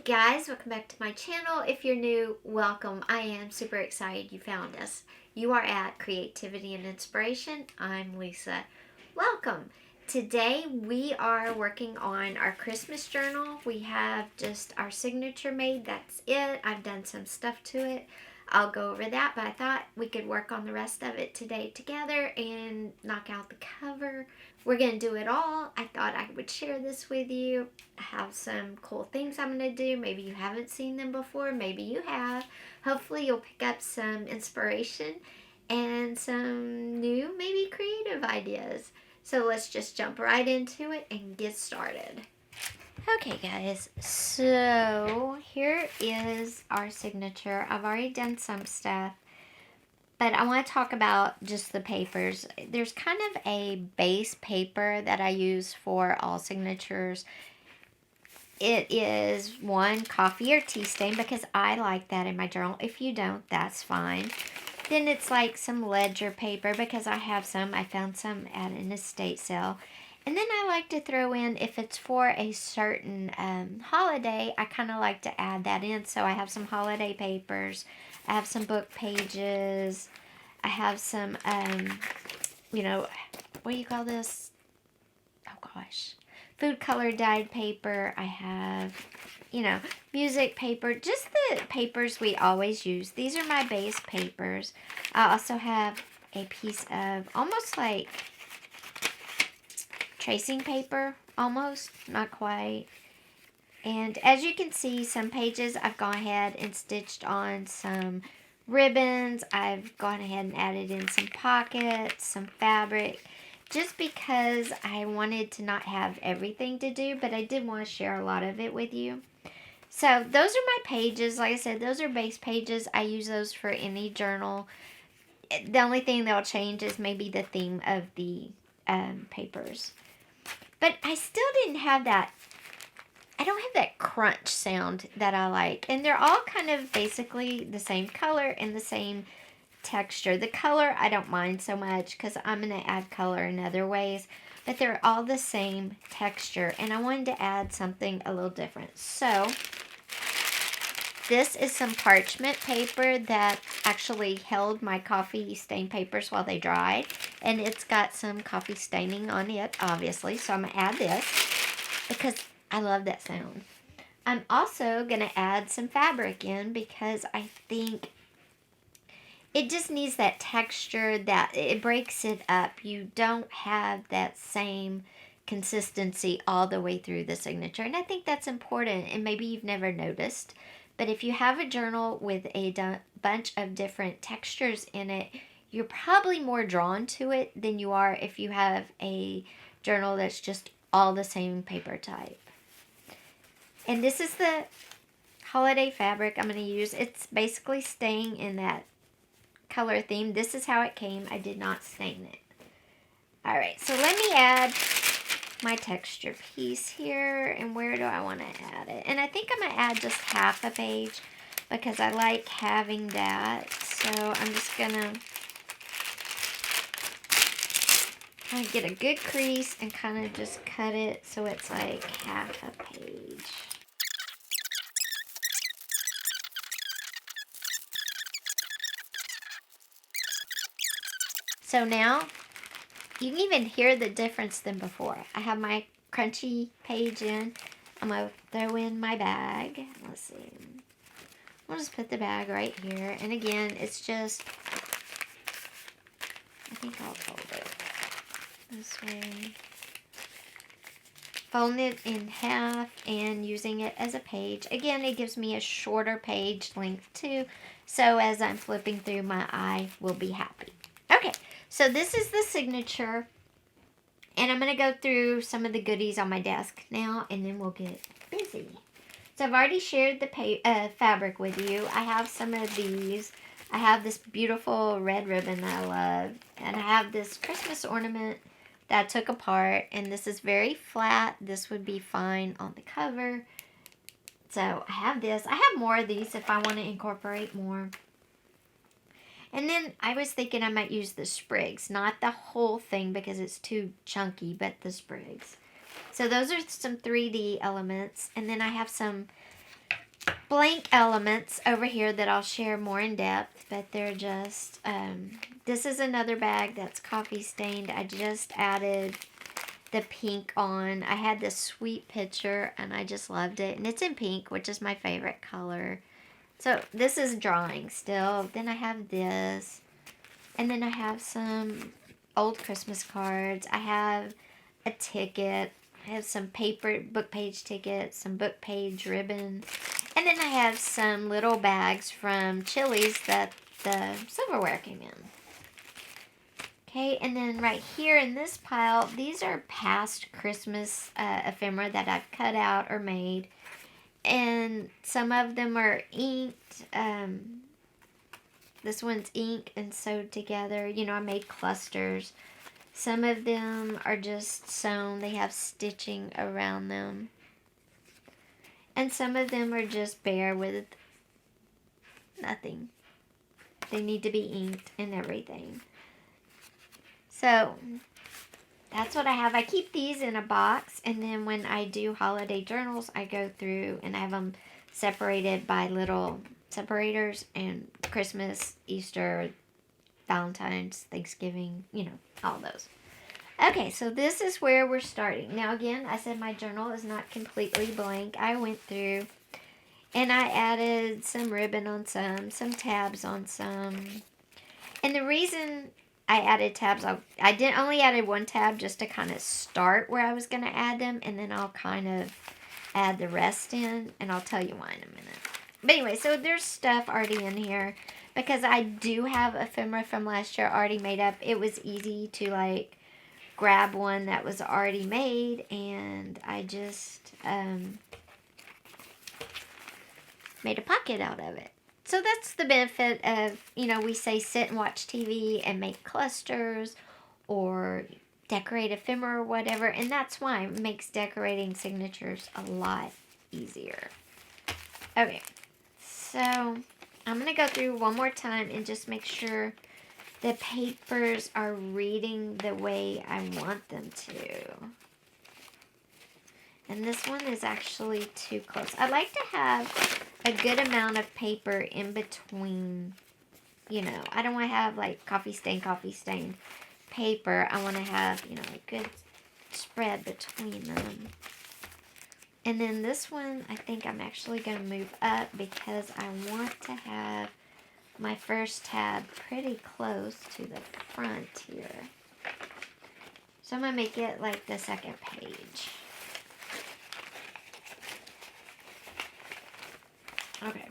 guys, welcome back to my channel. If you're new, welcome. I am super excited you found us. You are at Creativity and Inspiration. I'm Lisa. Welcome. Today we are working on our Christmas journal. We have just our signature made. That's it. I've done some stuff to it. I'll go over that, but I thought we could work on the rest of it today together and knock out the cover. We're going to do it all. I thought I would share this with you. I have some cool things I'm going to do. Maybe you haven't seen them before. Maybe you have. Hopefully you'll pick up some inspiration and some new, maybe creative ideas. So let's just jump right into it and get started. Okay guys, so here is our signature. I've already done some stuff, but I want to talk about just the papers. There's kind of a base paper that I use for all signatures. It is one coffee or tea stain because I like that in my journal. If you don't, that's fine. Then it's like some ledger paper because I have some. I found some at an estate sale. And then I like to throw in, if it's for a certain holiday, I kind of like to add that in. So I have some holiday papers. I have some book pages. I have some, what do you call this? Oh gosh. Food color dyed paper. I have, music paper. Just the papers we always use. These are my base papers. I also have a piece of almost like tracing paper, almost, not quite. And as you can see, some pages I've gone ahead and stitched on some ribbons. I've gone ahead and added in some pockets, some fabric, just because I wanted to not have everything to do, but I did want to share a lot of it with you. So those are my pages. Like I said, those are base pages. I use those for any journal. The only thing that'll change is maybe the theme of the papers. But I still didn't have that, I don't have that crunch sound that I like. And they're all kind of basically the same color and the same texture. The color I don't mind so much because I'm going to add color in other ways. But they're all the same texture. And I wanted to add something a little different. So this is some parchment paper that actually held my coffee stain papers while they dried. And it's got some coffee staining on it, obviously. So I'm going to add this because I love that sound. I'm also going to add some fabric in because I think it just needs that texture that it breaks it up. You don't have that same consistency all the way through the signature. And I think that's important. And maybe you've never noticed. But if you have a journal with a bunch of different textures in it, you're probably more drawn to it than you are if you have a journal that's just all the same paper type. And this is the holiday fabric I'm going to use. It's basically staying in that color theme. This is how it came. I did not stain it. Alright, so let me add my texture piece here. And where do I want to add it? And I think I'm going to add just half a page because I like having that. So I'm just going to kind of get a good crease and kind of just cut it so it's like half a page. So now you can even hear the difference than before. I have my crunchy page in. I'm going to throw in my bag. Let's see. I'll just put the bag right here. And again, it's just, I think I'll fold it this way. Folding it in half and using it as a page. Again, it gives me a shorter page length too. So as I'm flipping through, my eye will be happy. Okay, so this is the signature. And I'm going to go through some of the goodies on my desk now, and then we'll get busy. So I've already shared the fabric with you. I have some of these. I have this beautiful red ribbon that I love. And I have this Christmas ornament that I took apart. And this is very flat. This would be fine on the cover. So I have this. I have more of these if I want to incorporate more. And then I was thinking I might use the sprigs. Not the whole thing because it's too chunky, but the sprigs. So those are some 3D elements. And then I have some blank elements over here that I'll share more in depth, but they're just, this is another bag that's coffee stained. I just added the pink on. I had this sweet picture and I just loved it. And it's in pink, which is my favorite color. So this is drawing still. Then I have this. And then I have some old Christmas cards. I have a ticket. I have some paper book page tickets, some book page ribbon. And then I have some little bags from Chili's that the silverware came in. Okay, and then right here in this pile, these are past Christmas ephemera that I've cut out or made. And some of them are inked. This one's ink and sewed together. You know, I made clusters. Some of them are just sewn. They have stitching around them. And some of them are just bare with nothing. They need to be inked and everything. So, that's what I have. I keep these in a box, and then when I do holiday journals, I go through and I have them separated by little separators, and Christmas, Easter, Valentine's, Thanksgiving, you know, all those. Okay, so this is where we're starting. Now again, I said my journal is not completely blank. I went through and I added some ribbon on some tabs on some. And the reason I added tabs, I did only added one tab just to kind of start where I was going to add them, and then I'll kind of add the rest in, and I'll tell you why in a minute. But anyway, so there's stuff already in here because I do have ephemera from last year already made up. It was easy to like grab one that was already made, and I just made a pocket out of it. So that's the benefit of, you know, we say sit and watch TV and make clusters or decorate ephemera or whatever. And that's why it makes decorating signatures a lot easier. Okay, so I'm going to go through one more time and just make sure the papers are reading the way I want them to. And this one is actually too close. I like to have a good amount of paper in between, you know. I don't want to have like coffee stain paper. I want to have, you know, a good spread between them. And then this one, I think I'm actually going to move up because I want to have my first tab pretty close to the front here. So I'm going to make it like the second page. Okay.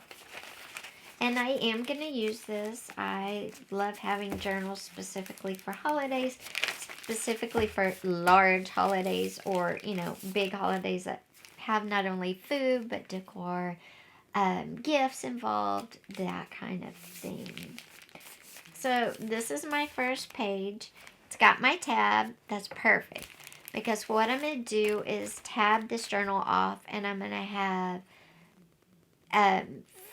And I am going to use this. I love having journals specifically for holidays, specifically for large holidays or, you know, big holidays that have not only food but decor, gifts involved, that kind of thing. So this is my first page. It's got my tab. That's perfect. Because what I'm going to do is tab this journal off, and I'm going to have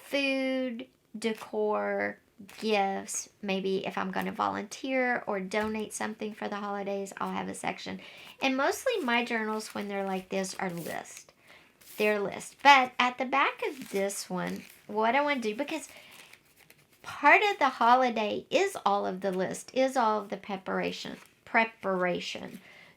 food, decor, gifts. Maybe if I'm going to volunteer or donate something for the holidays, I'll have a section. And mostly my journals, when they're like this, are lists. They're lists. But at the back of this one, what I want to do, because part of the holiday is all of the list, is all of the preparation.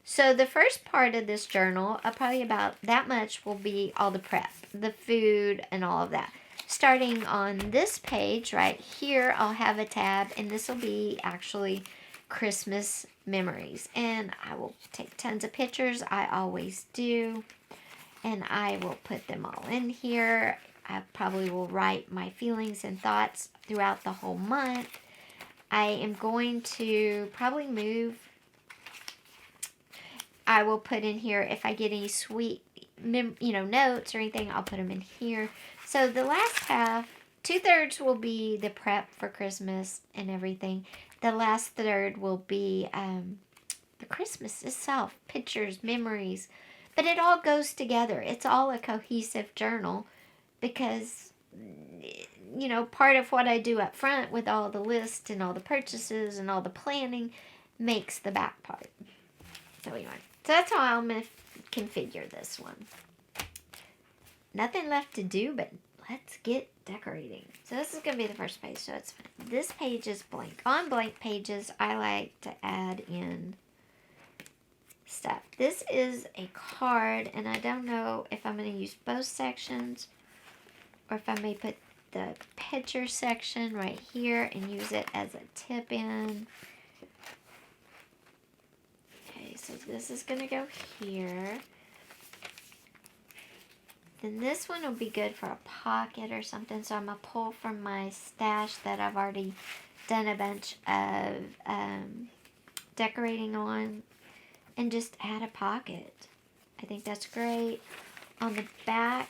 So the first part of this journal, probably about that much, will be all the prep, the food and all of that. Starting on this page right here, I'll have a tab, and this will be actually Christmas memories. And I will take tons of pictures. I always do. And I will put them all in here. I probably will write my feelings and thoughts throughout the whole month. I am going to probably move. I will put in here if I get any sweet, notes or anything. I'll put them in here. So the last half, 2/3 will be the prep for Christmas and everything. The last third will be the Christmas itself, pictures, memories. But it all goes together. It's all a cohesive journal because, part of what I do up front with all the lists and all the purchases and all the planning makes the back part. So anyway, so that's how I'm going to configure this one. Nothing left to do but let's get decorating. So this is going to be the first page, so it's fine. This page is blank. On blank pages, I like to add in stuff. This is a card, and I don't know if I'm going to use both sections or if I may put the picture section right here and use it as a tip in. Okay, so this is going to go here. Then this one will be good for a pocket or something. So I'm going to pull from my stash that I've already done a bunch of decorating on and just add a pocket. I think that's great. On the back,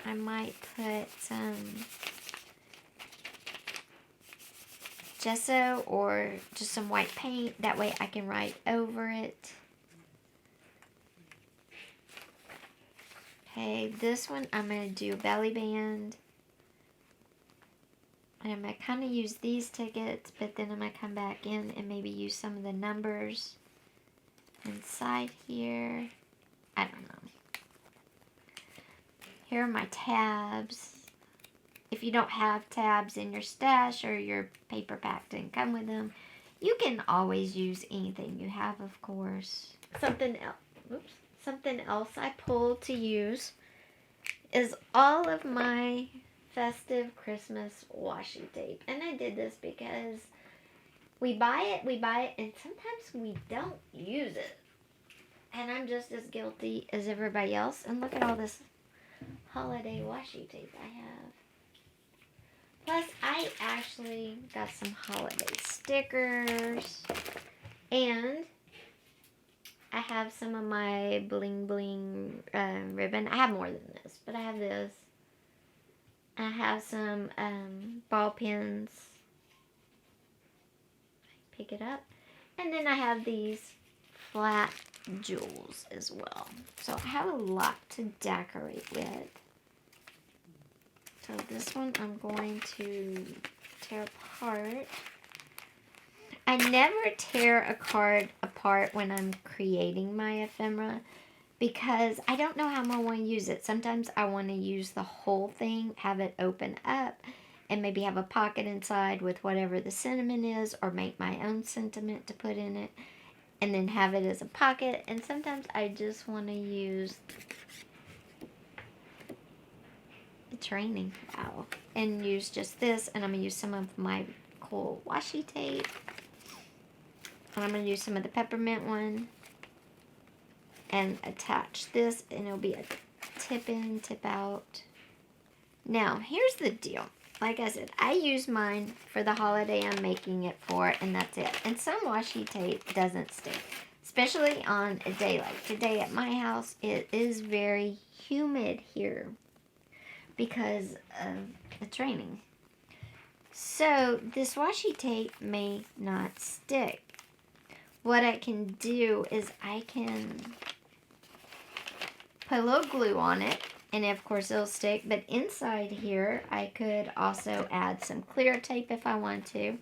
I might put some gesso or just some white paint. That way I can write over it. Okay, this one I'm going to do a belly band. And I'm going to kind of use these tickets, but then I'm going to come back in and maybe use some of the numbers inside here. I don't know. Here are my tabs. If you don't have tabs in your stash or your paper pack didn't come with them, you can always use anything you have, of course. Something else I pulled to use is all of my festive Christmas washi tape. And I did this because we buy it, and sometimes we don't use it. And I'm just as guilty as everybody else. And look at all this holiday washi tape I have. Plus, I actually got some holiday stickers. And I have some of my bling bling ribbon. I have more than this, but I have this. I have some ball pins. Pick it up. And then I have these flat jewels as well. So I have a lot to decorate with. So this one I'm going to tear apart. I never tear a card apart when I'm creating my ephemera because I don't know how I'm going to want to use it. Sometimes I want to use the whole thing, have it open up, and maybe have a pocket inside with whatever the sentiment is, or make my own sentiment to put in it, and then have it as a pocket. And sometimes I just want to use the training file and use just this, and I'm going to use some of my cool washi tape. And I'm going to use some of the peppermint one and attach this, and it'll be a tip in, tip out. Now, here's the deal. Like I said, I use mine for the holiday I'm making it for, and that's it. And some washi tape doesn't stick, especially on a day like today at my house. It is very humid here because of the training. So this washi tape may not stick. What I can do is I can put a little glue on it, and of course it'll stick. But inside here, I could also add some clear tape if I want to.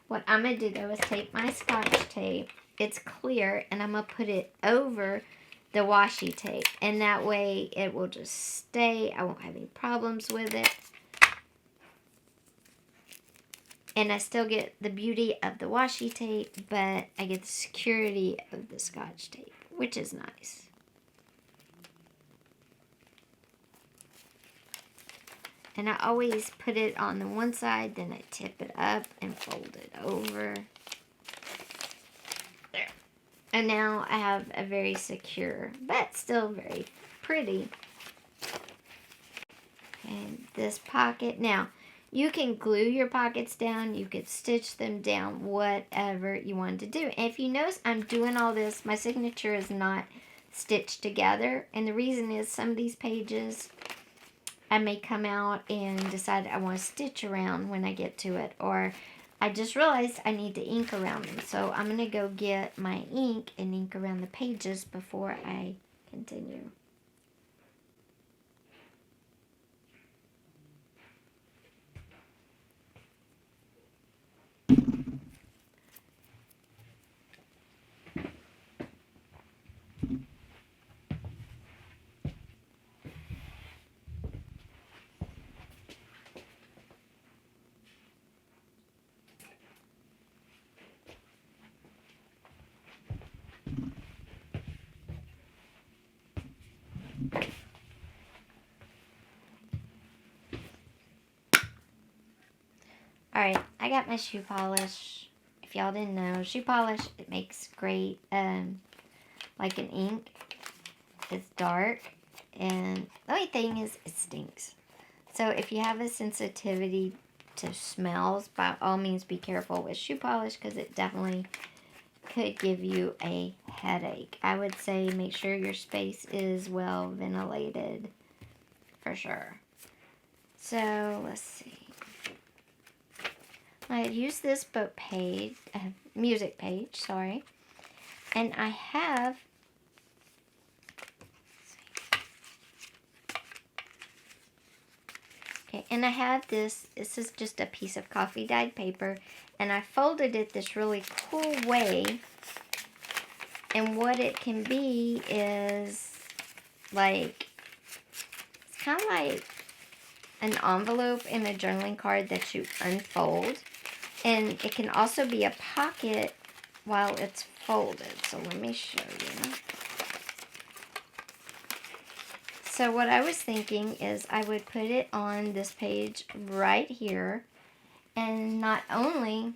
What I'm going to do though is take my Scotch tape. It's clear, and I'm going to put it over the washi tape. And that way it will just stay. I won't have any problems with it. And I still get the beauty of the washi tape, but I get the security of the Scotch tape, which is nice. And I always put it on the one side, then I tip it up and fold it over. There. And now I have a very secure, but still very pretty. And this pocket. Now, you can glue your pockets down. You could stitch them down, whatever you want to do. And if you notice, I'm doing all this. My signature is not stitched together. And the reason is some of these pages, I may come out and decide I want to stitch around when I get to it. Or I just realized I need to ink around them. So I'm going to go get my ink and ink around the pages before I continue. Alright, I got my shoe polish. If y'all didn't know, shoe polish, it makes great, like an ink. It's dark, and the only thing is it stinks. So if you have a sensitivity to smells, by all means be careful with shoe polish, because it definitely could give you a headache. I would say make sure your space is well ventilated for sure. So let's see. I had used this book page, music page, sorry, and I have, okay, and I have this is just a piece of coffee dyed paper, and I folded it this really cool way, and what it can be is like, it's kind of like an envelope in a journaling card that you unfold. And it can also be a pocket while it's folded. So let me show you. So what I was thinking is I would put it on this page right here. And not only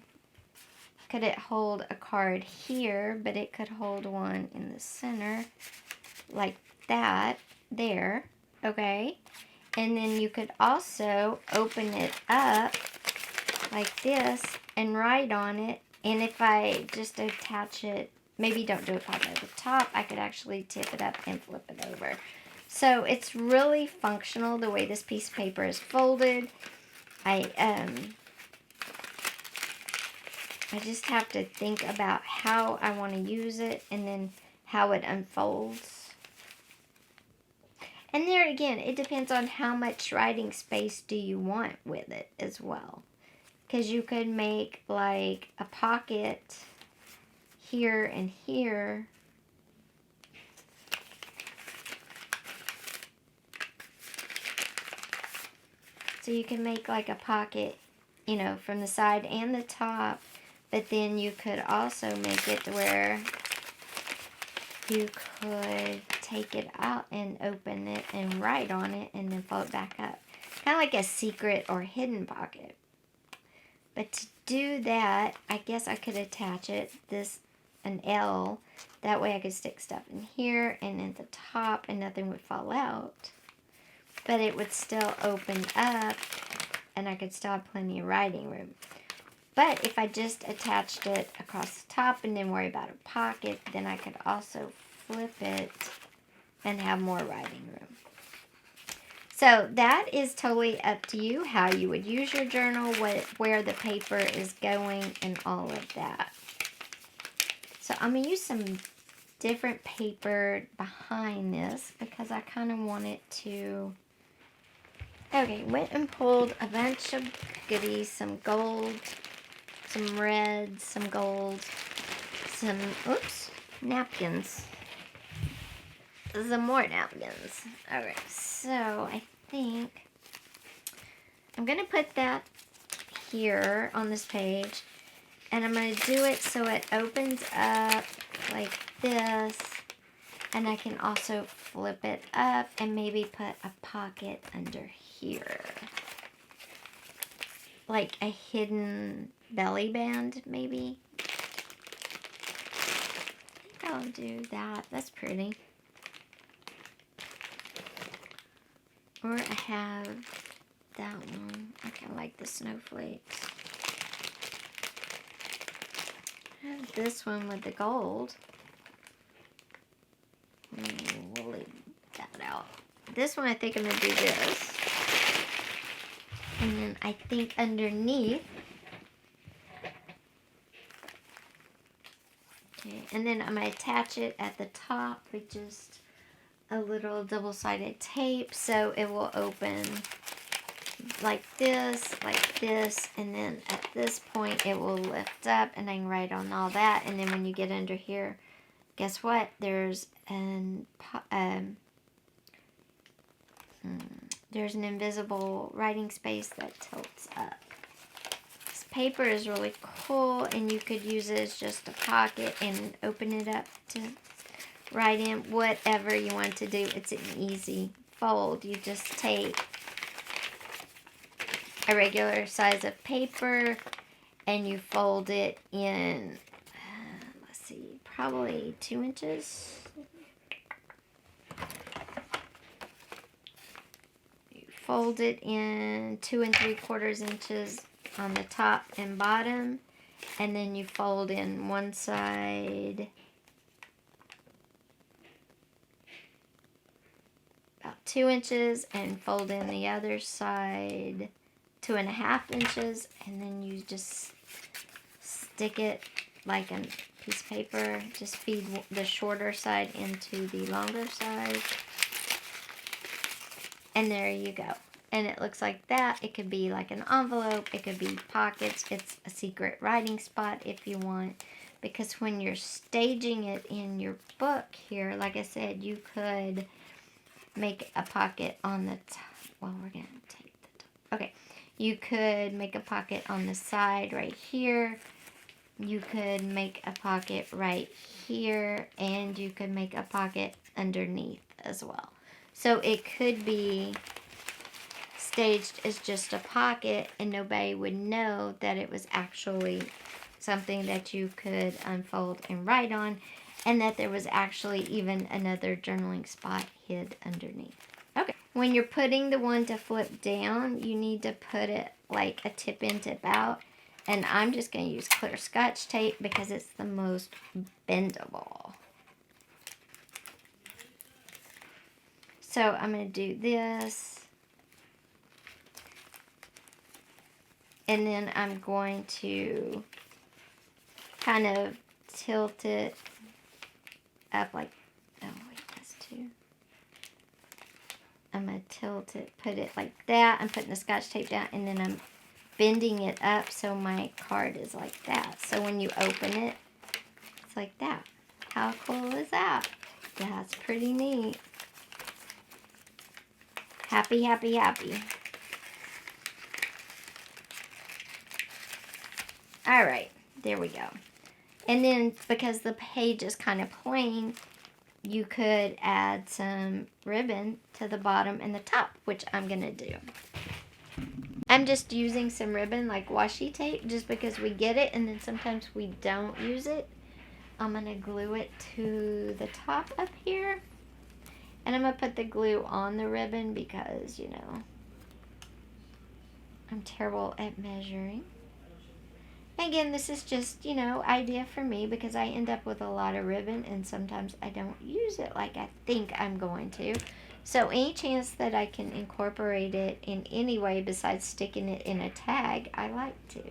could it hold a card here, but it could hold one in the center like that there. Okay. And then you could also open it up like this and write on it. And if I just attach it, maybe don't do it all at the top, I could actually tip it up and flip it over. So it's really functional the way this piece of paper is folded. I just have to think about how I want to use it and then how it unfolds. And there again, it depends on how much writing space do you want with it as well. Because you could make like a pocket here and here. So you can make like a pocket, you know, from the side and the top. But then you could also make it to where you could take it out and open it and write on it and then fold it back up. Kind of like a secret or hidden pocket. But to do that, I guess I could attach it, an L. That way I could stick stuff in here and at the top and nothing would fall out. But it would still open up and I could still have plenty of writing room. But if I just attached it across the top and didn't worry about a pocket, then I could also flip it and have more writing room. So that is totally up to you, how you would use your journal, where the paper is going, and all of that. So I'm going to use some different paper behind this because I kind of want it to... Okay, went and pulled a bunch of goodies, some gold, some red, some gold, some, napkins. Some more napkins. Alright, so I think I'm going to put that here on this page. And I'm going to do it so it opens up like this. And I can also flip it up and maybe put a pocket under here. Like a hidden belly band, maybe. I think I'll do that. That's pretty. Or I have that one. I kind of like the snowflakes. I have this one with the gold. We'll leave that out. This one I think I'm going to do this. And then I think underneath. Okay, and then I'm going to attach it at the top with just a little double-sided tape so it will open like this, and then at this point it will lift up and I can write on all that. And then when you get under here, guess what? There's an invisible writing space that tilts up. This paper is really cool and you could use it as just a pocket and open it up to write in whatever you want to do. It's an easy fold. You just take a regular size of paper and you fold it in, let's see, probably 2 inches. You fold it in 2 3/4 inches on the top and bottom, and then you fold in one side about 2 inches and fold in the other side 2.5 inches, and then you just stick it like a piece of paper. Just feed the shorter side into the longer side, and there you go. And it looks like that. It could be like an envelope, it could be pockets. It's a secret writing spot if you want, because when you're staging it in your book here, like I said, you could make a pocket on the top. Well, we're gonna take the top. Okay, you could make a pocket on the side right here. You could make a pocket right here, and you could make a pocket underneath as well. So it could be staged as just a pocket, and nobody would know that it was actually something that you could unfold and write on, and that there was actually even another journaling spot hid underneath. Okay, when you're putting the one to flip down, you need to put it like a tip in, tip out, and I'm just going to use clear Scotch tape because it's the most bendable. So I'm going to do this, and then I'm going to kind of tilt it up like, oh wait, that's two. I'm going to tilt it, put it like that. I'm putting the Scotch tape down, and then I'm bending it up so my card is like that. So when you open it, it's like that. How cool is that? That's pretty neat. Happy, happy, happy. All right, there we go. And then because the page is kind of plain, you could add some ribbon to the bottom and the top, which I'm going to do. I'm just using some ribbon like washi tape just because we get it and then sometimes we don't use it. I'm going to glue it to the top up here. And I'm going to put the glue on the ribbon because, you know, I'm terrible at measuring. Again, this is just, you know, idea for me because I end up with a lot of ribbon and sometimes I don't use it like I think I'm going to. So any chance that I can incorporate it in any way besides sticking it in a tag, I like to.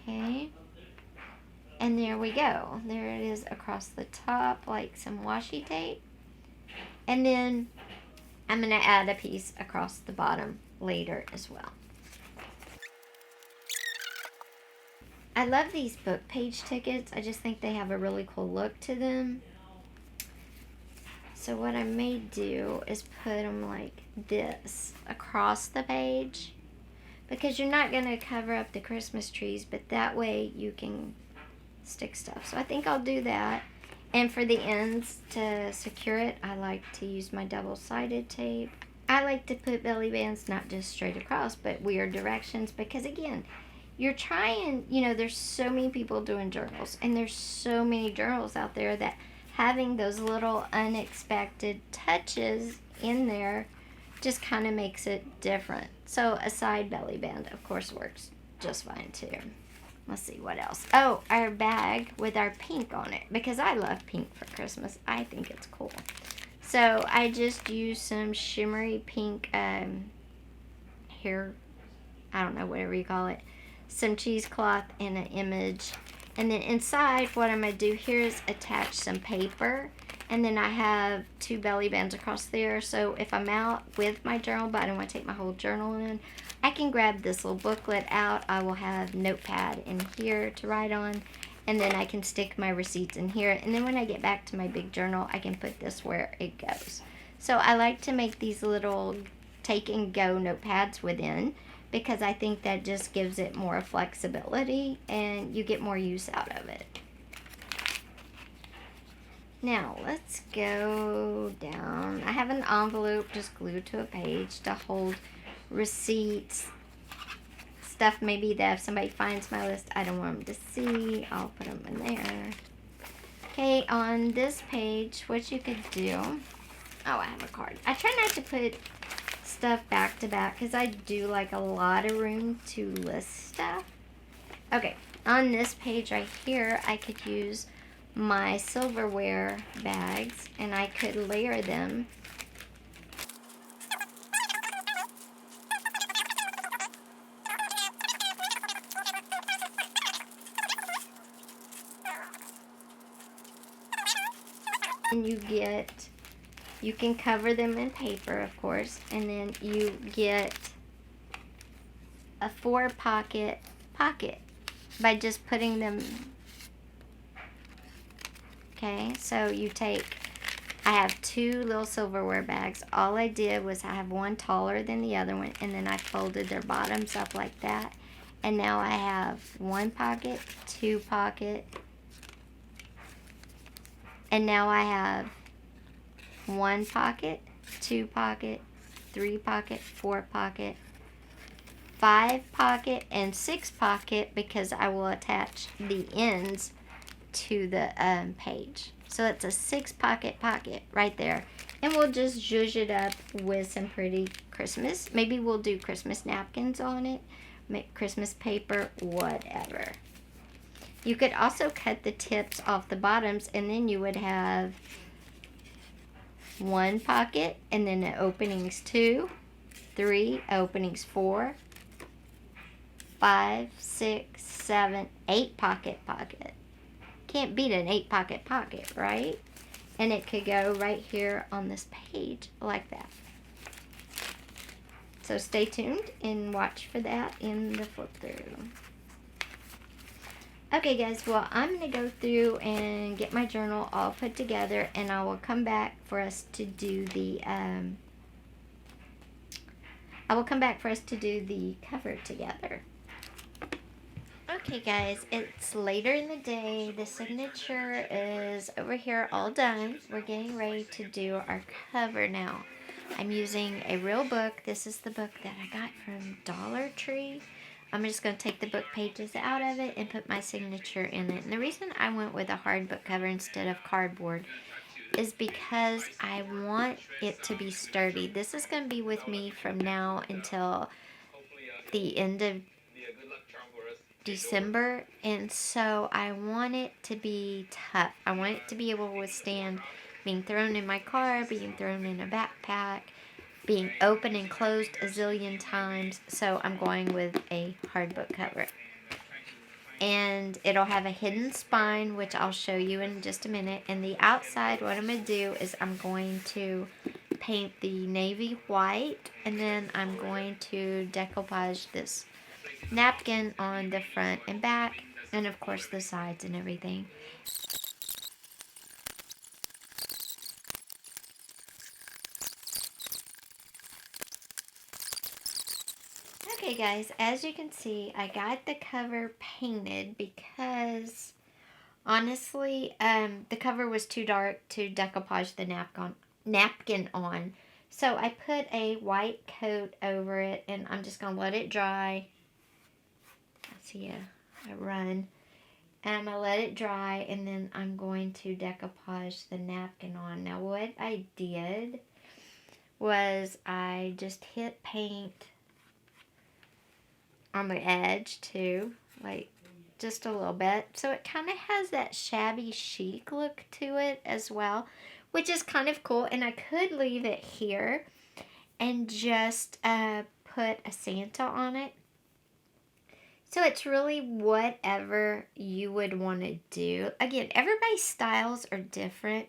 Okay. And there we go. There it is across the top like some washi tape. And then I'm going to add a piece across the bottom later as well. I love these book page tickets. I just think they have a really cool look to them. So what I may do is put them like this across the page, because you're not going to cover up the Christmas trees, but that way you can stick stuff. So I think I'll do that. And for the ends to secure it, I like to use my double-sided tape. I like to put belly bands not just straight across, but weird directions, because again, you're trying, you know, there's so many people doing journals, and there's so many journals out there that having those little unexpected touches in there just kind of makes it different. So a side belly band, of course, works just fine too. Let's see what else. Oh, our bag with our pink on it, because I love pink for Christmas. I think it's cool. So I just used some shimmery pink hair, I don't know, whatever you call it, some cheesecloth and an image. And then inside, what I'm going to do here is attach some paper. And then I have 2 belly bands across there. So if I'm out with my journal, but I don't want to take my whole journal in, I can grab this little booklet out. I will have notepad in here to write on. And then I can stick my receipts in here. And then when I get back to my big journal, I can put this where it goes. So I like to make these little take and go notepads within, because I think that just gives it more flexibility and you get more use out of it. Now let's go down. I have an envelope just glued to a page to hold receipts, stuff maybe that if somebody finds my list, I don't want them to see. I'll put them in there. Okay, on this page, what you could do. Oh, I have a card. I try not to put stuff back to back because I do like a lot of room to list stuff. Okay, on this page right here, I could use my silverware bags and I could layer them. And you can cover them in paper, of course, and then you get a 4-pocket pocket by just putting them. Okay, so you take, I have 2 little silverware bags. All I did was I have one taller than the other one, and then I folded their bottoms up like that. And now I have 1 pocket, 2 pocket, and now I have 1 pocket, 2 pocket, 3 pocket, 4 pocket, 5 pocket, and 6 pocket because I will attach the ends to the page. So it's a 6 pocket right there. And we'll just zhuzh it up with some pretty Christmas. Maybe we'll do Christmas napkins on it, make Christmas paper, whatever. You could also cut the tips off the bottoms, and then you would have 1 pocket, and then the openings 2, 3, openings 4, 5, 6, 7, 8 pocket. Can't beat an 8 pocket, right? And it could go right here on this page like that. So stay tuned and watch for that in the flip through. Okay guys, well I'm going to go through and get my journal all put together, and I will come back for us to do the cover together. Okay guys, it's later in the day. The signature is over here all done. We're getting ready to do our cover now. I'm using a real book. This is the book that I got from Dollar Tree. I'm just going to take the book pages out of it and put my signature in it. And the reason I went with a hard book cover instead of cardboard is because I want it to be sturdy. This is going to be with me from now until the end of December, and so I want it to be tough. I want it to be able to withstand being thrown in my car, being thrown in a backpack, being open and closed a zillion times. So I'm going with a hard book cover. And it'll have a hidden spine, which I'll show you in just a minute. And the outside, what I'm going to do is I'm going to paint the navy white, and then I'm going to decoupage this napkin on the front and back, and of course the sides and everything. Okay guys, as you can see, I got the cover painted because honestly the cover was too dark to decoupage the napkin on. So I put a white coat over it, and I'm just going to let it dry. I see a run. And I'm going to let it dry, and then I'm going to decoupage the napkin on. Now what I did was I just hit paint on the edge too, like just a little bit. So it kind of has that shabby chic look to it as well, which is kind of cool. And I could leave it here and just put a Santa on it. So it's really whatever you would want to do. Again, everybody's styles are different.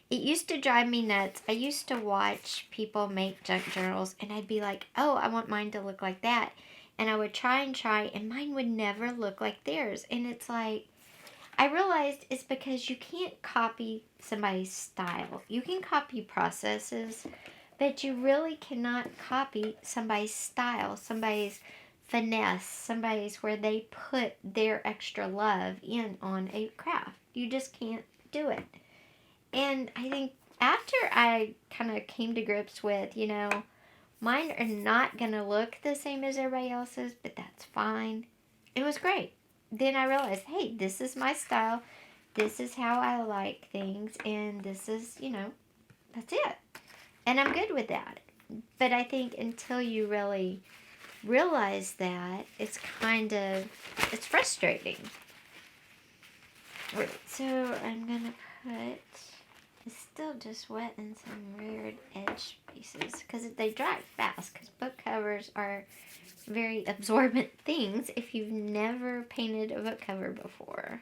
It used to drive me nuts. I used to watch people make junk journals, and I'd be like, oh, I want mine to look like that. And I would try, and mine would never look like theirs. And it's like, I realized it's because you can't copy somebody's style. You can copy processes, but you really cannot copy somebody's style, somebody's finesse, somebody's where they put their extra love in on a craft. You just can't do it. And I think after I kind of came to grips with, Mine are not going to look the same as everybody else's, but that's fine. It was great. Then I realized, hey, this is my style. This is how I like things. And this is, that's it. And I'm good with that. But I think until you really realize that, it's frustrating. Alright, so I'm going to put... It's still just wet in some weird edge pieces because they dry fast, because book covers are very absorbent things if you've never painted a book cover before.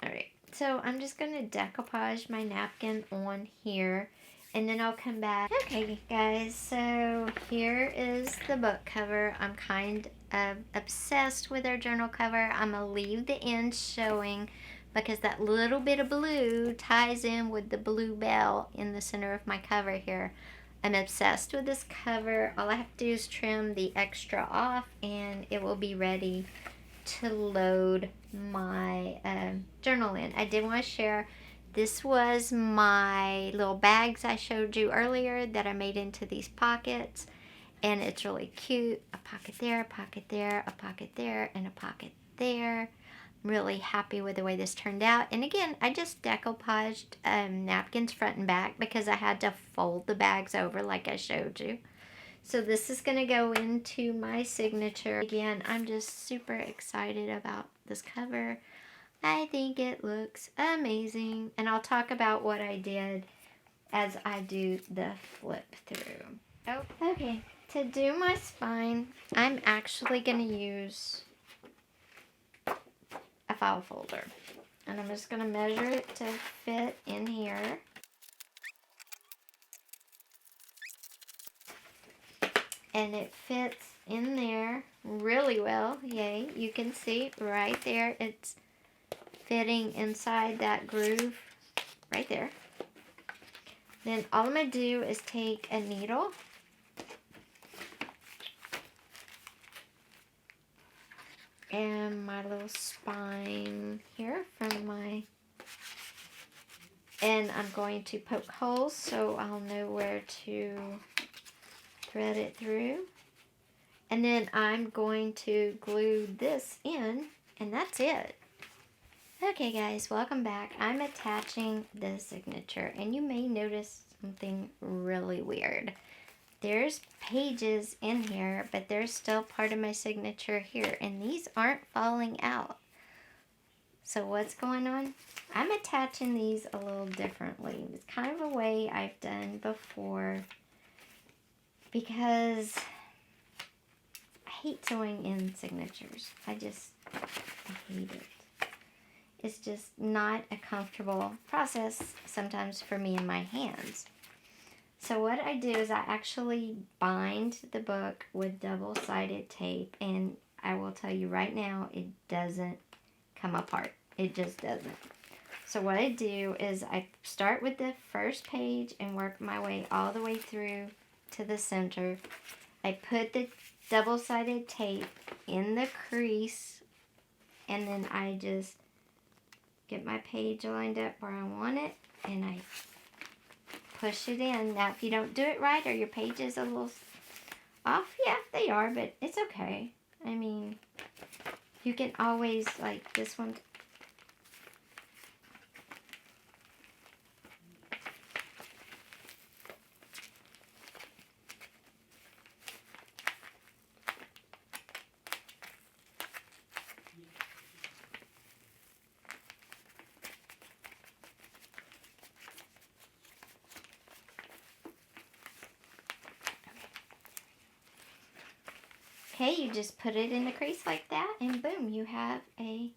Alright, so I'm just going to decoupage my napkin on here, and then I'll come back. Okay guys, so here is the book cover. I'm kind of obsessed with our journal cover. I'm going to leave the ends showing, because that little bit of blue ties in with the blue bell in the center of my cover here. I'm obsessed with this cover. All I have to do is trim the extra off, and it will be ready to load my journal in. I did want to share, this was my little bags I showed you earlier that I made into these pockets, and it's really cute. A pocket there, a pocket there, a pocket there, and a pocket there. Really happy with the way this turned out. And again, I just decoupaged napkins front and back because I had to fold the bags over like I showed you. So this is going to go into my signature. Again, I'm just super excited about this cover. I think it looks amazing. And I'll talk about what I did as I do the flip through. Oh, okay. To do my spine, I'm actually going to use a file folder, and I'm just going to measure it to fit in here. And it fits in there really well. Yay, you can see right there, it's fitting inside that groove right there. Then all I'm going to do is take a needle and my little spine here from my, and I'm going to poke holes so I'll know where to thread it through. And then I'm going to glue this in, and that's it. Okay guys, welcome back. I'm attaching the signature, and you may notice something really weird. There's pages in here, but there's still part of my signature here, and these aren't falling out. So what's going on? I'm attaching these a little differently. It's kind of a way I've done before, because I hate sewing in signatures. I hate it. It's just not a comfortable process sometimes for me in my hands. So what I do is I actually bind the book with double-sided tape, and I will tell you right now, it doesn't come apart. It just doesn't. So what I do is I start with the first page and work my way all the way through to the center. I put the double-sided tape in the crease, and then I just get my page lined up where I want it, and I push it in. Now, if you don't do it right or your page is a little off, yeah, they are, but it's okay. I mean, you can always, like this one. Okay, you just put it in the crease like that, and boom, you have a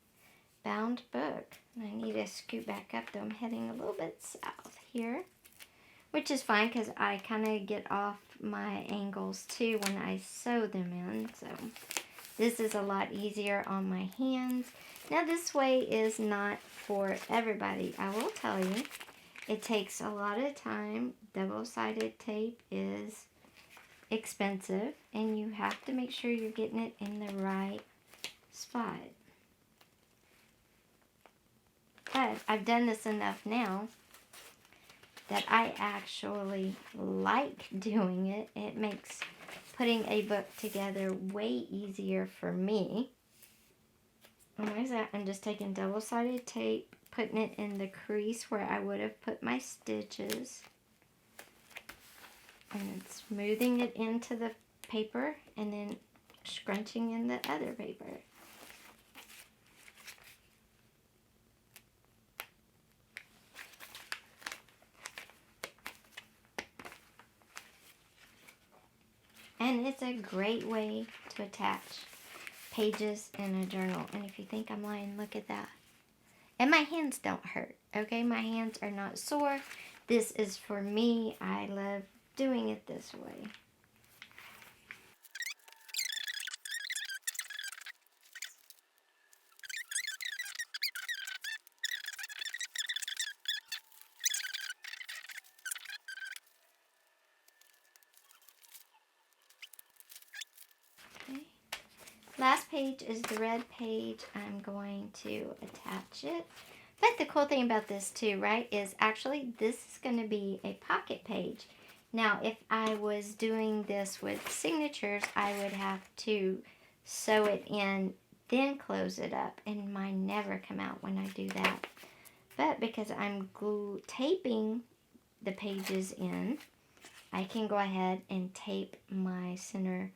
bound book. And I need to scoot back up, though I'm heading a little bit south here, which is fine because I kind of get off my angles too when I sew them in, so this is a lot easier on my hands. Now, this way is not for everybody. I will tell you, it takes a lot of time. Double-sided tape is expensive, and you have to make sure you're getting it in the right spot. But I've done this enough now that I actually like doing it. It makes putting a book together way easier for me. And what is that? I'm just taking double-sided tape, putting it in the crease where I would have put my stitches, and then smoothing it into the paper, and then scrunching in the other paper. And it's a great way to attach pages in a journal. And if you think I'm lying, look at that. And my hands don't hurt, okay? My hands are not sore. This is for me. I love doing it this way. Okay. Last page is the red page. I'm going to attach it. But the cool thing about this too, right, is actually this is going to be a pocket page. Now, if I was doing this with signatures, I would have to sew it in, then close it up, and mine never come out when I do that. But because I'm taping the pages in, I can go ahead and tape my center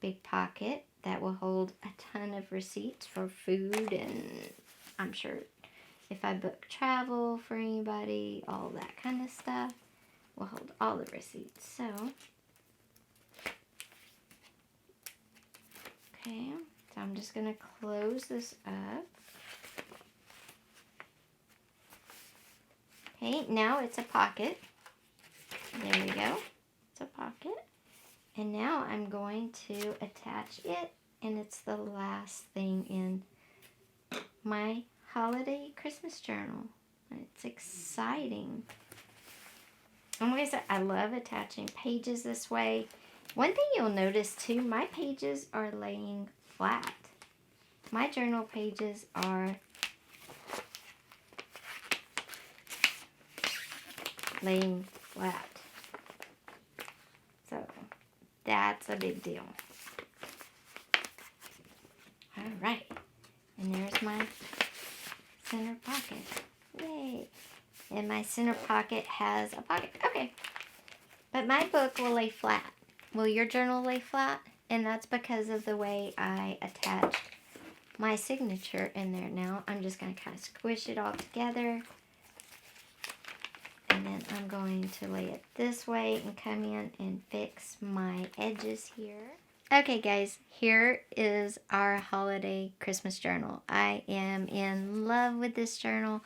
big pocket that will hold a ton of receipts for food, and I'm sure if I book travel for anybody, all that kind of stuff will hold all the receipts. So, okay, so I'm just going to close this up. Okay, now it's a pocket. There we go. It's a pocket. And now I'm going to attach it, and it's the last thing in my holiday Christmas journal. It's exciting. And like I said, I love attaching pages this way. One thing you'll notice too, my pages are laying flat. My journal pages are laying flat. So that's a big deal. All right. And there's my center pocket. Yay. And my center pocket has a pocket. Okay. But my book will lay flat. Will your journal lay flat? And that's because of the way I attached my signature in there. Now I'm just going to kind of squish it all together. And then I'm going to lay it this way and come in and fix my edges here. Okay guys, here is our holiday Christmas journal. I am in love with this journal.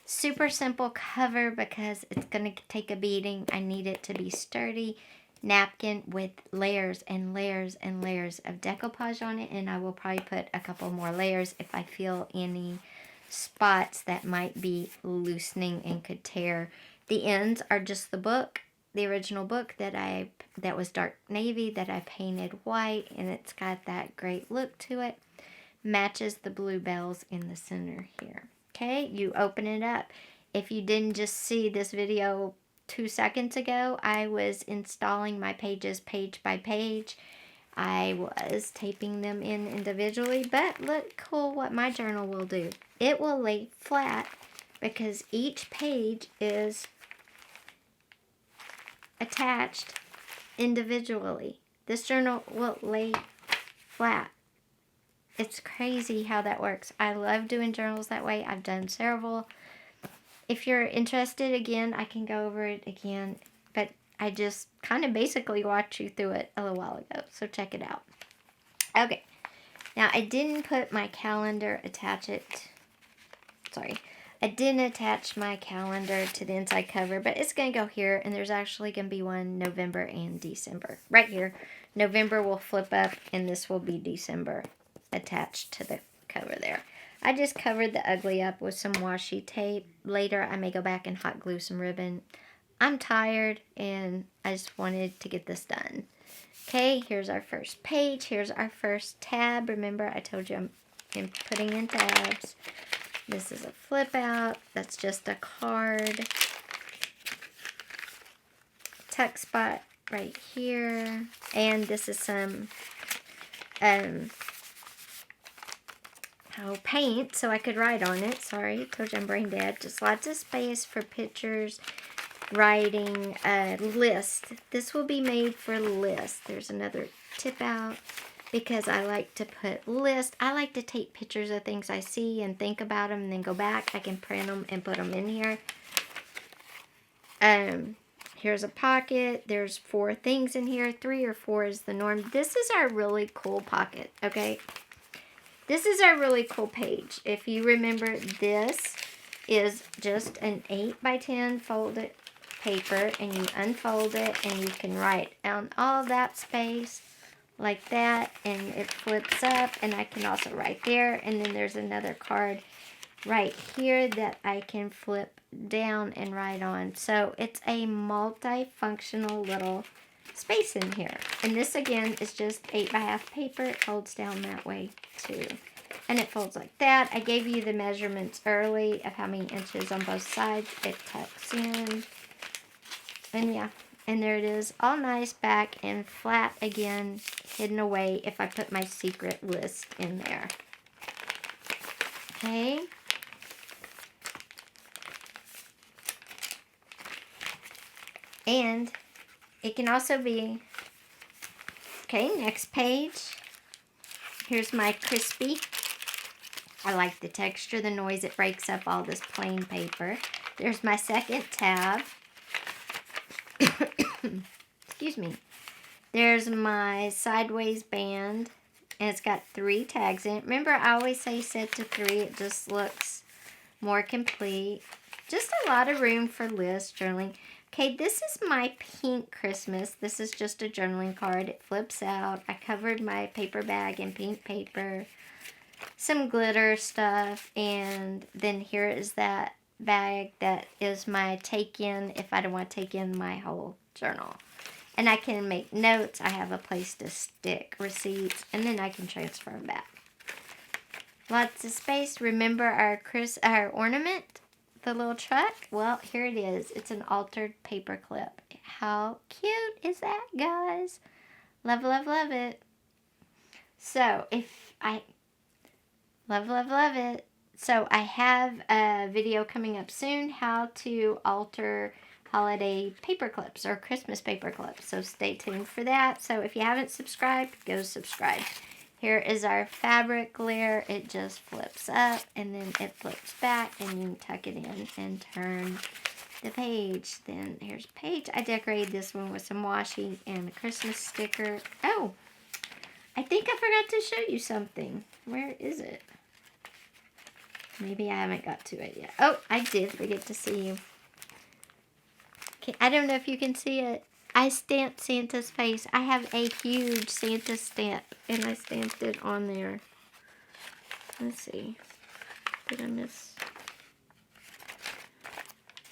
Super simple cover because it's going to take a beating. I need it to be sturdy. Napkin with layers and layers and layers of decoupage on it, and I will probably put a couple more layers if I feel any spots that might be loosening and could tear. The ends are just the book, the original book that was dark navy that I painted white, and it's got that great look to it. Matches the blue bells in the center here. Okay, you open it up. If you didn't just see this video 2 seconds ago, I was installing my pages page by page. I was taping them in individually, but look cool what my journal will do. It will lay flat because each page is attached individually. This journal will lay flat. It's crazy how that works. I love doing journals that way. I've done several. If you're interested, again, I can go over it again, but I just kind of basically walked you through it a little while ago, so check it out. Okay, now I didn't put my calendar, I didn't attach my calendar to the inside cover, but it's going to go here, and there's actually going to be one November and December. Right here, November will flip up, and this will be December attached to the cover there. I just covered the ugly up with some washi tape. Later, I may go back and hot glue some ribbon. I'm tired, and I just wanted to get this done. Okay, here's our first page. Here's our first tab. Remember, I told you I'm putting in tabs. This is a flip out. That's just a card. tuck spot right here. And this is some paint so I could write on it. Sorry, told you I'm brain dead. Just lots of space for pictures, writing, list. This will be made for list. There's another tip out because I like to put list. I like to take pictures of things I see and think about them and then go back. I can print them and put them in here. Here's a pocket. There's 4 things in here. 3 or 4 is the norm. This is our really cool pocket, okay? This is our really cool page. If you remember, this is just an 8 by 10 folded paper, and you unfold it and you can write on all that space like that, and it flips up, and I can also write there, and then there's another card right here that I can flip down and write on. So it's a multifunctional little space in here. And this again is just 8x1/2 paper. It folds down that way too. And it folds like that. I gave you the measurements early of how many inches on both sides. It tucks in. And yeah, and there it is. All nice back and flat again, hidden away if I put my secret list in there. Okay. And it can also be, okay, next page. Here's my crispy. I like the texture, the noise. It breaks up all this plain paper. There's my second tab. Excuse me. There's my sideways band. And it's got 3 tags in it. Remember, I always say set to 3. It just looks more complete. Just a lot of room for lists, journaling. Okay, this is my pink Christmas. This is just a journaling card. It flips out. I covered my paper bag in pink paper. Some glitter stuff. And then here is that bag that is my take-in if I don't want to take in my whole journal. And I can make notes. I have a place to stick receipts. And then I can transfer them back. Lots of space. Remember our ornament? The little truck? Well, here it is. It's an altered paper clip. How cute is that, guys? Love, love, love it. So, love it. So, I have a video coming up soon, how to alter holiday paper clips or Christmas paper clips. So, stay tuned for that. So, if you haven't subscribed, go subscribe. Here is our fabric layer. It just flips up and then it flips back and you tuck it in and turn the page. Then here's page. I decorated this one with some washi and a Christmas sticker. Oh, I think I forgot to show you something. Where is it? Maybe I haven't got to it yet. Oh, I did forget to see you. Okay, I don't know if you can see it. I stamped Santa's face. I have a huge Santa stamp, and I stamped it on there. Let's see. Did I miss?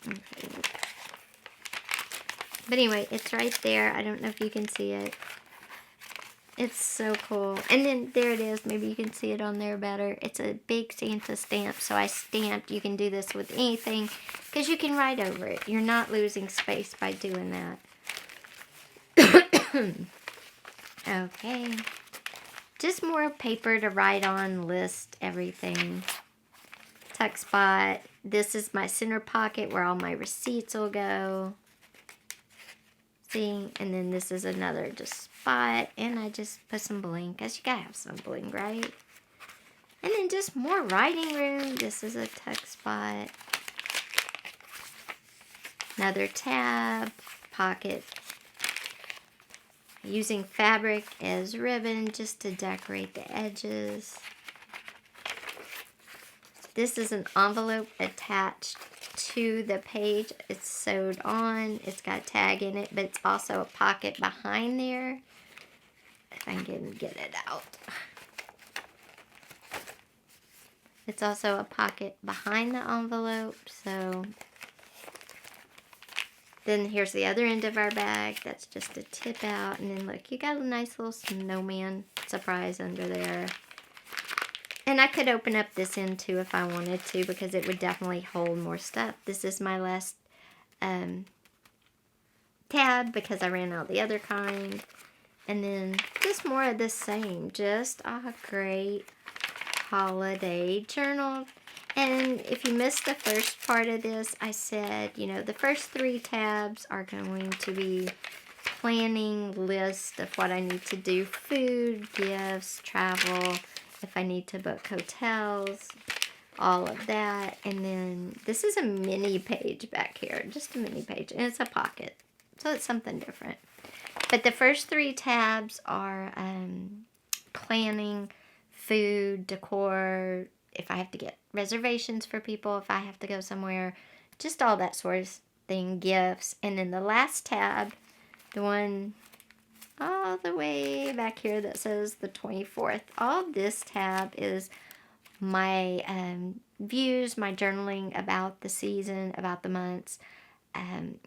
Okay. But anyway, it's right there. I don't know if you can see it. It's so cool. And then there it is. Maybe you can see it on there better. It's a big Santa stamp. So I stamped. You can do this with anything because you can write over it. You're not losing space by doing that. Okay. Just more paper to write on, list everything. Tuck spot. This is my center pocket where all my receipts will go. See? And then this is another just spot. And I just put some bling because you gotta have some bling, right? And then just more writing room. This is a tuck spot. Another tab. Pocket. Using fabric as ribbon just to decorate the edges. This is an envelope attached to the page. It's sewed on. It's got a tag in it, but it's also a pocket behind there. If I can get it out. It's also a pocket behind the envelope, so... Then here's the other end of our bag. That's just a tip out. And then look, you got a nice little snowman surprise under there. And I could open up this end too if I wanted to because it would definitely hold more stuff. This is my last tab because I ran out the other kind. And then just more of the same. Just a great holiday journal. And if you missed the first part of this, I said, you know, the first 3 tabs are going to be planning list of what I need to do. Food, gifts, travel, if I need to book hotels, all of that. And then this is a mini page back here. Just a mini page. And it's a pocket. So it's something different. But the first 3 tabs are planning, food, decor, if I have to get reservations for people, if I have to go somewhere, just all that sort of thing, gifts. And then the last tab, the one all the way back here that says the 24th, all this tab is my views, my journaling about the season, about the months.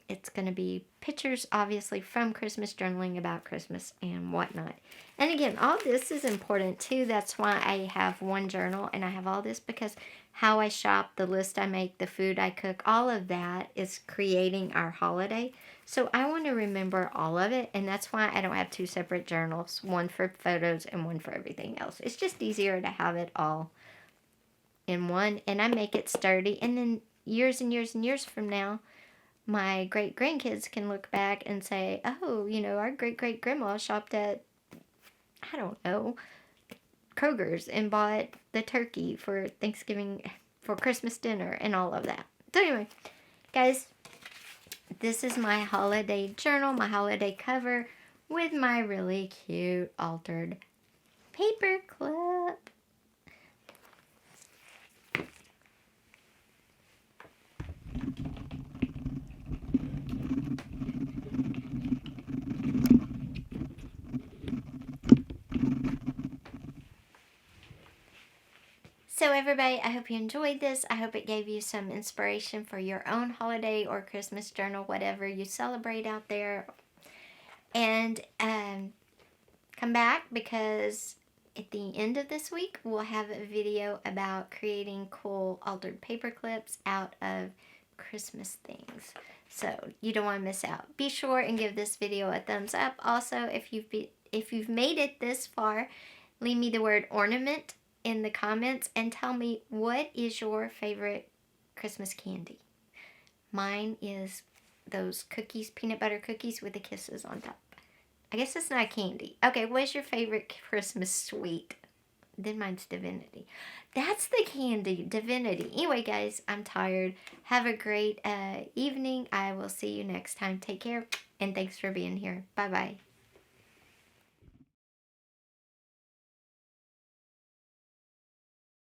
It's going to be pictures, obviously, from Christmas, journaling about Christmas and whatnot. And again, all this is important too. That's why I have one journal and I have all this, because how I shop, the list I make, the food I cook, all of that is creating our holiday. So I want to remember all of it, and that's why I don't have 2 separate journals, one for photos and one for everything else. It's just easier to have it all in one, and I make it sturdy, and then years and years and years from now, my great-grandkids can look back and say, oh, you know, our great-great-grandma shopped at, I don't know, Kroger's and bought the turkey for Thanksgiving, for Christmas dinner, and all of that. So anyway, guys, this is my holiday journal, my holiday cover, with my really cute altered paper clip. So everybody, I hope you enjoyed this. I hope it gave you some inspiration for your own holiday or Christmas journal, whatever you celebrate out there. And come back, because at the end of this week, we'll have a video about creating cool altered paper clips out of Christmas things. So you don't want to miss out. Be sure and give this video a thumbs up. Also, if you've made it this far, leave me the word ornament in the comments and tell me, what is your favorite Christmas candy? Mine is those cookies, peanut butter cookies with the kisses on top. I guess it's not candy. Okay, what's your favorite Christmas sweet? Then mine's Divinity. That's the candy, Divinity. Anyway, guys, I'm tired. Have a great evening. I will see you next time. Take care, and thanks for being here. Bye-bye.